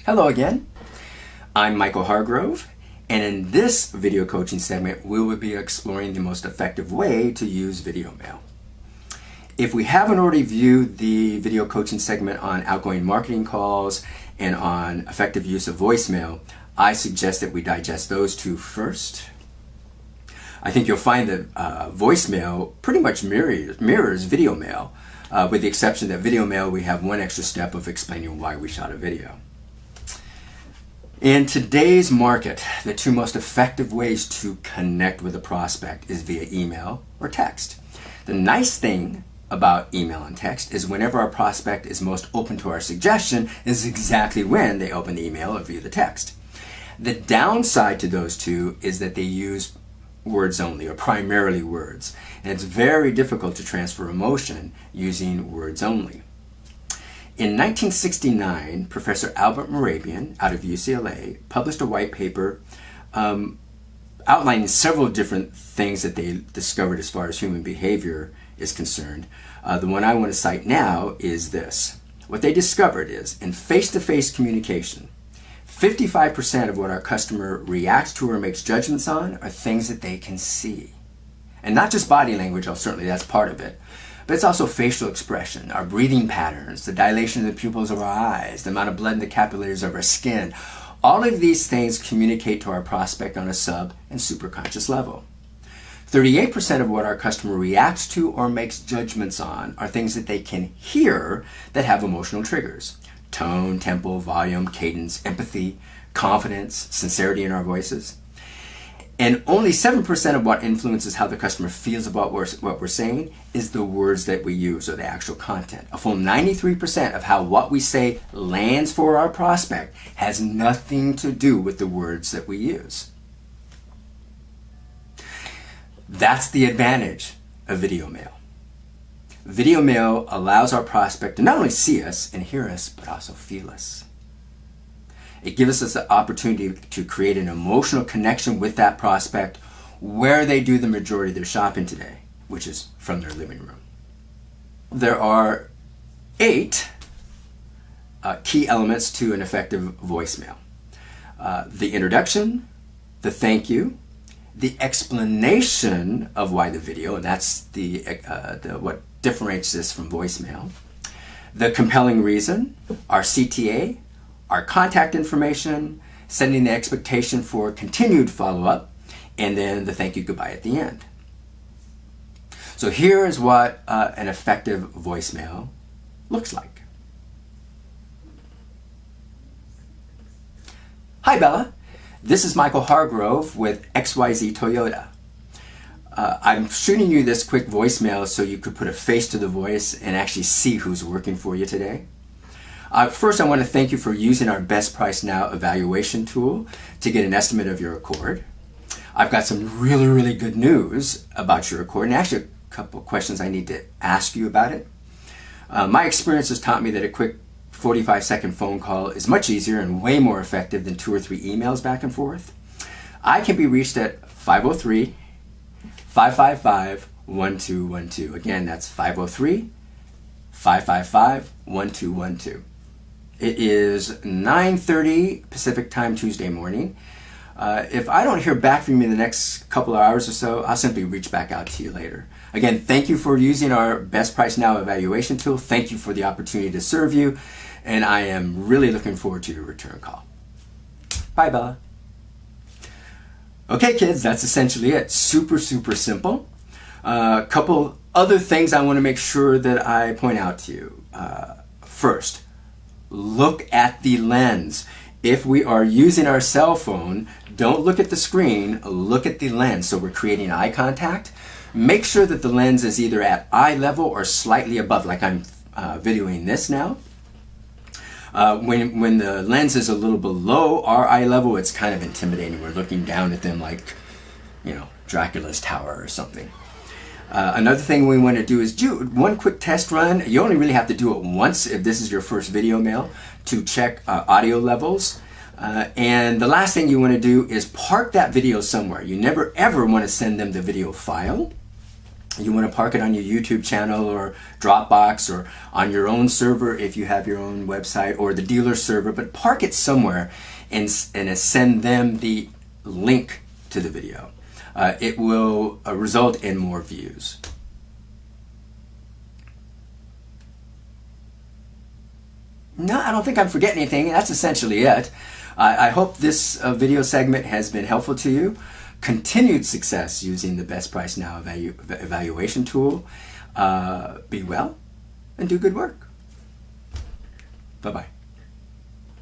Hello again. I'm Michael Hargrove, and in this video coaching segment, we will be exploring the most effective way to use video mail. If we haven't already viewed the video coaching segment on outgoing marketing calls and on effective use of voicemail, I suggest that we digest those two first. I think you'll find that voicemail pretty much mirrors video mail, with the exception that video mail we have one extra step of explaining why we shot a video. In today's market, the two most effective ways to connect with a prospect is via email or text. The nice thing about email and text is whenever our prospect is most open to our suggestion is exactly when they open the email or view the text. The downside to those two is that they use words only, or primarily words, and it's very difficult to transfer emotion using words only. In 1969, Professor Albert Mehrabian out of UCLA published a white paper outlining several different things that they discovered as far as human behavior is concerned. The one I want to cite now is this. What they discovered is, in face-to-face communication, 55% of what our customer reacts to or makes judgments on are things that they can see. And not just body language, certainly that's part of it, but it's also facial expression, our breathing patterns, the dilation of the pupils of our eyes, the amount of blood in the capillaries of our skin. All of these things communicate to our prospect on a sub and superconscious level. 38% of what our customer reacts to or makes judgments on are things that they can hear that have emotional triggers. Tone, tempo, volume, cadence, empathy, confidence, sincerity in our voices. And only 7% of what influences how the customer feels about what we're saying is the words that we use or the actual content. A full 93% of how what we say lands for our prospect has nothing to do with the words that we use. That's the advantage of video mail. Video mail allows our prospect to not only see us and hear us, but also feel us. It gives us the opportunity to create an emotional connection with that prospect where they do the majority of their shopping today, which is from their living room. There are 8 key elements to an effective voicemail. The introduction, the thank you, the explanation of why the video, and that's what differentiates this from voicemail, the compelling reason, our CTA, our contact information, setting the expectation for continued follow-up, and then the thank you goodbye at the end. So here is what an effective voicemail looks like. Hi Bella, this is Michael Hargrove with XYZ Toyota. I'm shooting you this quick voicemail so you could put a face to the voice and actually see who's working for you today. First, I want to thank you for using our Best Price Now evaluation tool to get an estimate of your Accord. I've got some really good news about your Accord, and actually a couple of questions I need to ask you about it. My experience has taught me that a quick 45-second phone call is much easier and way more effective than 2 or 3 emails back and forth. I can be reached at 503-555-1212. Again, that's 503-555-1212. It is 9:30 Pacific Time Tuesday morning. If I don't hear back from you in the next couple of hours or so, I'll simply reach back out to you later. Again, thank you for using our Best Price Now evaluation tool. Thank you for the opportunity to serve you, and I am really looking forward to your return call. Bye, Bella. Okay, kids, that's essentially it. Super simple. A couple other things I want to make sure that I point out to you. First, look at the lens. If we are using our cell phone, don't look at the screen, look at the lens. So we're creating eye contact. Make sure that the lens is either at eye level or slightly above, like I'm videoing this now. When the lens is a little below our eye level, it's kind of intimidating. We're looking down at them like, Dracula's tower or something. Another thing we want to do is do one quick test run. You only really have to do it once if this is your first video mail to check audio levels. And the last thing you want to do is park that video somewhere. You never ever want to send them the video file. You want to park it on your YouTube channel or Dropbox or on your own server if you have your own website, or the dealer server, but park it somewhere and send them the link to the video. It will result in more views. No, I don't think I'm forgetting anything. That's essentially it. I hope this video segment has been helpful to you. Continued success using the Best Price Now evaluation tool. Be well and do good work. Bye-bye.